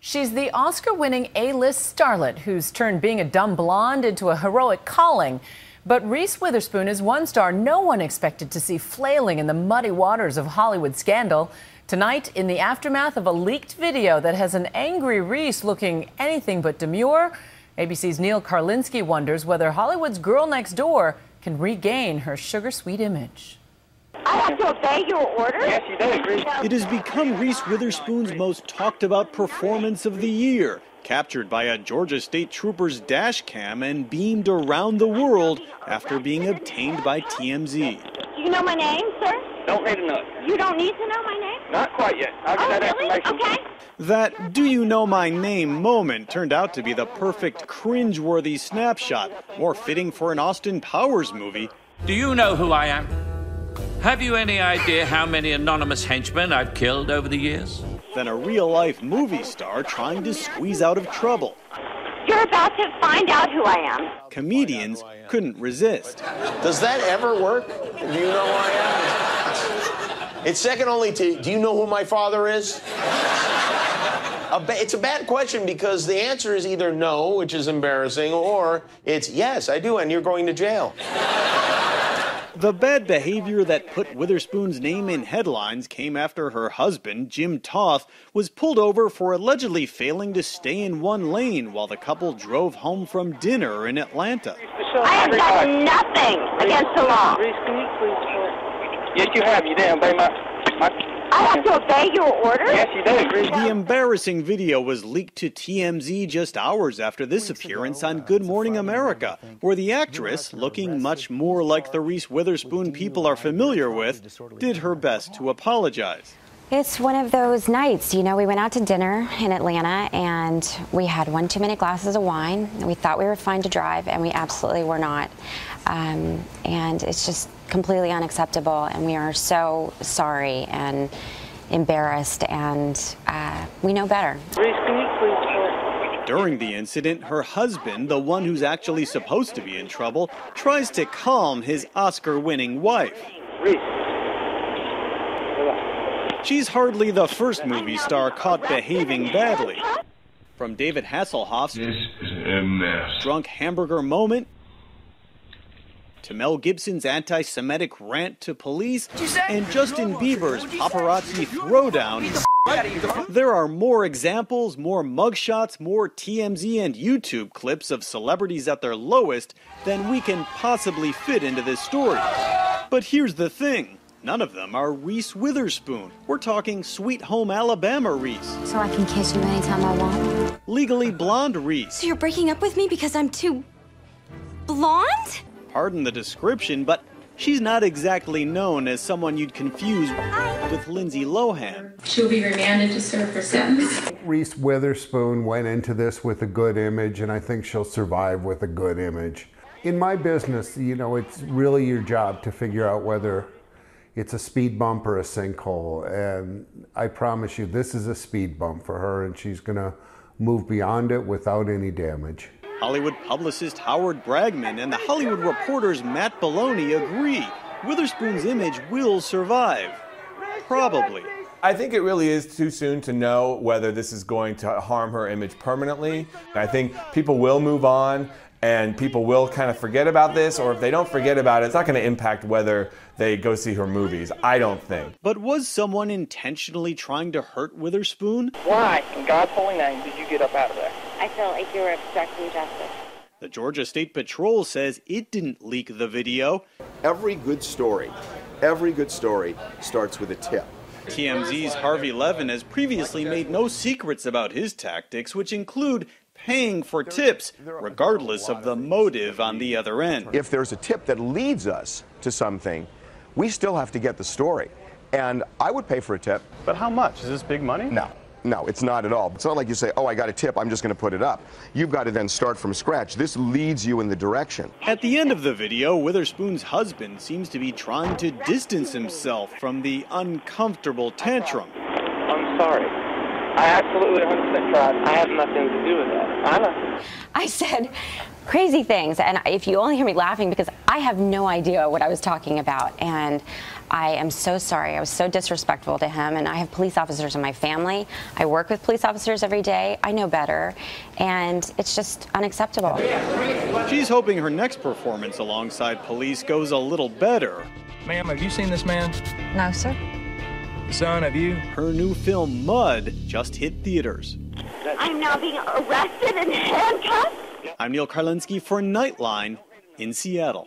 She's the Oscar-winning A-list starlet who's turned being a dumb blonde into a heroic calling. But Reese Witherspoon is one star no one expected to see flailing in the muddy waters of Hollywood scandal. Tonight, in the aftermath of a leaked video that has an angry Reese looking anything but demure, ABC's Neil Karlinski wonders whether Hollywood's girl next door can regain her sugar-sweet image. I have to obey your orders? Yes, you do, Reese. It has become Reese Witherspoon's most talked about performance of the year, captured by a Georgia State Trooper's dash cam and beamed around the world after being obtained by TMZ. Do you know my name, sir? Don't need to know. You don't need to know my name? Not quite yet. I'll get that really? information. Okay. That "do you know my name" moment turned out to be the perfect cringe-worthy snapshot, more fitting for an Austin Powers movie. Do you know who I am? Have you any idea how many anonymous henchmen I've killed over the years? Than a real-life movie star trying to squeeze out of trouble. You're about to find out who I am. Comedians couldn't resist. Does that ever work? Do you know who I am? It's second only to, do you know who my father is? It's a bad question because the answer is either no, which is embarrassing, or it's yes, I do, and you're going to jail. The bad behavior that put Witherspoon's name in headlines came after her husband, Jim Toth, was pulled over for allegedly failing to stay in one lane while the couple drove home from dinner in Atlanta. I have done nothing against the law. Reese, can you please? Yes, you have. You didn't obey my... I have to obey your orders? Yes, you do, Reese. The embarrassing video was leaked to TMZ just hours after this appearance on Good Morning America, where the actress, looking much more like the Reese Witherspoon people are familiar with, did her best to apologize. It's one of those nights, you know, we went out to dinner in Atlanta and we had one too many glasses of wine. And we thought we were fine to drive and we absolutely were not. And it's just completely unacceptable and we are so sorry and embarrassed and we know better. Reese, can you please? During the incident, her husband, the one who's actually supposed to be in trouble, tries to calm his Oscar-winning wife. Reese. She's hardly the first movie star caught behaving badly. From David Hasselhoff's "This is a mess" drunk hamburger moment to Mel Gibson's anti-Semitic rant to police and Justin Bieber's paparazzi throwdown, there are more examples, more mugshots, more TMZ and YouTube clips of celebrities at their lowest than we can possibly fit into this story. But here's the thing. None of them are Reese Witherspoon. We're talking Sweet Home Alabama Reese. So I can kiss you anytime I want? Legally Blonde Reese. So you're breaking up with me because I'm too blonde? Pardon the description, but she's not exactly known as someone you'd confuse with Lindsay Lohan. She'll be remanded to serve her sentence. Reese Witherspoon went into this with a good image, and I think she'll survive with a good image. In my business, you know, it's really your job to figure out whether it's a speed bump or a sinkhole, and I promise you this is a speed bump for her and she's gonna move beyond it without any damage. Hollywood publicist Howard Bragman and The Hollywood Reporter's Matt Belloni agree Witherspoon's image will survive. Probably. I think it really is too soon to know whether this is going to harm her image permanently. I think people will move on and people will kind of forget about this, or if they don't forget about it, it's not going to impact whether they go see her movies, I don't think. But was someone intentionally trying to hurt Witherspoon? Why, in God's holy name, did you get up out of there? I feel like you were obstructing justice. The Georgia State Patrol says it didn't leak the video. Every good story starts with a tip. TMZ's Harvey Levin has previously made no secrets about his tactics, which include paying for tips, regardless of the motive on the other end. If there's a tip that leads us to something, we still have to get the story. And I would pay for a tip. But how much? Is this big money? No, it's not at all. It's not like you say, oh, I got a tip, I'm just going to put it up. You've got to then start from scratch. This leads you in the direction. At the end of the video, Witherspoon's husband seems to be trying to distance himself from the uncomfortable tantrum. I'm sorry. I absolutely 100% tried. I have nothing to do with that. I know. I said crazy things, and if you only hear me laughing because I have no idea what I was talking about, and I am so sorry. I was so disrespectful to him, and I have police officers in my family. I work with police officers every day. I know better, and it's just unacceptable. She's hoping her next performance alongside police goes a little better. Ma'am, have you seen this man? No, sir. Son, have you? Her new film, Mud, just hit theaters. I'm now being arrested and handcuffed? I'm Neil Karlinski for Nightline in Seattle.